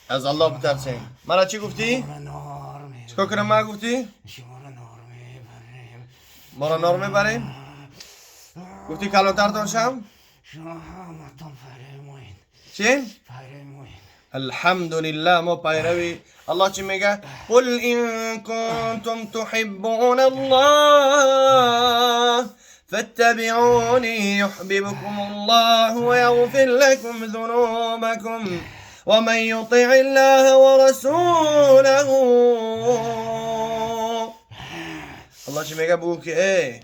از الله بترسین. مرا چی گفتی؟ چیکار کنم ما گفتی؟ ما را نار میبرین؟ گفتی کلانتر داشتم؟ چی؟ الحمدلله ما پیروی الله چی میگه؟ قل این کنتم تحبون الله فاتبعوني يحببكم الله ويغفر لكم ذنوبكم ومن يطع الله ورسوله الله چی میگه؟ بگو که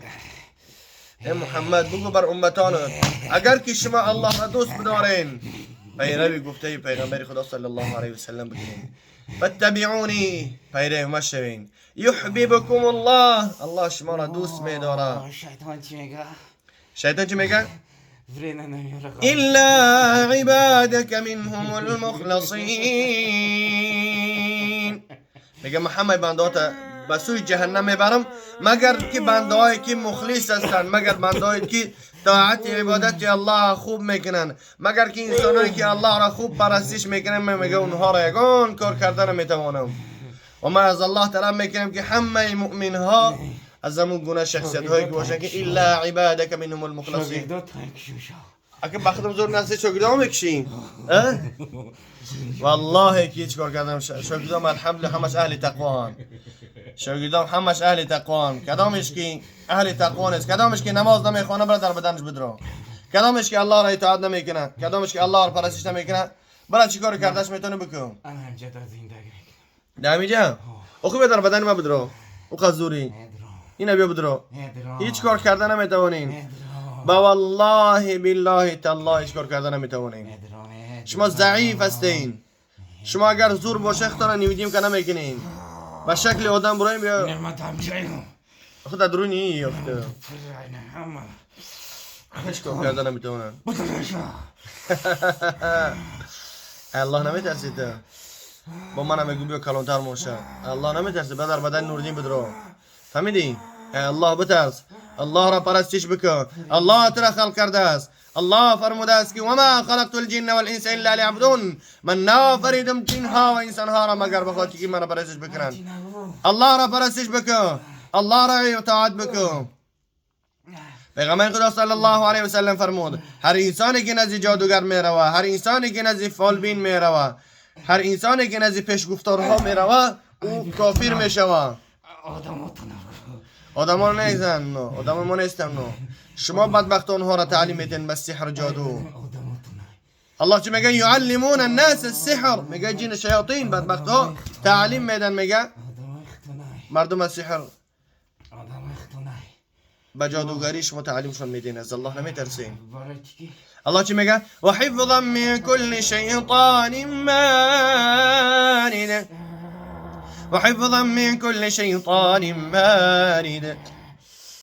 ای محمد بگو بر امتانت اگر که شما الله را دوست بدارین پیروی گفته پیغمبر خدا صلی الله علیه و سلم بکنین فاتبعونی پیروی ما شوین یحببکم الله الله شما را دوست میداره. شیطان چی میگه؟ الا عبادك منهم المخلصین میگه محمد بندات به سوی جهنم میبرم مگر که بندهایی که مخلص هستند، مگر بندهایی که طاعت عبادت الله خوب میکنن، مگر که انسانایی که الله را خوب پرستش میکنن. میگه اونها را یگان کار کردن میتوانم. و ما از الله طلب میکنم که همه مؤمن ها از همون گونه شخصیت هایی که باشن که الا عبادك منهم المخلصین. اگه بخدم زور نسته شاگردام بکشین والله که هیچ کار کردم. شاگردام الحمدلله همش اهل تقوا هستند. شاگردام همش اهل تقوا هستند. کدامش که اهل تقوا نیست، کدامش که نماز نمیخونه برای در بدنش بدرو، کدامش که الله را اطاعت نمیکنه، کدامش که الله را پرستش نمیکنه، برای چی کار کردش میتونه بکن؟ نمیجا او خوبه در بدن ما بدرو او خزوری این بیا بدرو هیچ کار کردن نمیتوانین. با والله بالله تالله هیچ کار کردن نمیتوانین. شما ضعیف هستین. شما اگر زور باشه اختار نمیدیم که نمیکنین. با شکل آدم برایم بیا خود درو نی افته هیچ کار کردن نمیتوانن. الله نمیترسید با من نمیگو بیا کلانتر موشه. الله نمیترسه بدر بدن نوردین بدرو. فهمیدی؟ الله بترس، الله را پرستش بکن. الله تو را خلق کرده است. الله فرموده است که و ما خلقت الجن والانس الا ليعبدون، من نافریدم جن ها و انسان ها را مگر بخاطر که من پرستش بکنن. الله را پرستش بکن، الله را اطاعت بکن. پیغمبر خدا صلی الله علیه و سلم فرمود هر انسانی که نزد جادوگر میروه، هر انسانی که نزد فالبین میروه، هر انسانی که نزد پیشگفتارها میروه او کافر میشوه. آدمان نیستن نو، آدم ما نیستن نو. شما بدبخت اونها را تعلیم میدین به سحر جادو. الله چی میگه؟ یعلمون الناس السحر، میگه جن شیاطین بدبخت ها تعلیم میدن میگه مردم السحر به جادوگری شما تعلیمشون میدین. از الله نمیترسین. الله چی میگه؟ و حفظا من كل شیطان مارد، وحفظا من كل شيطان مارد.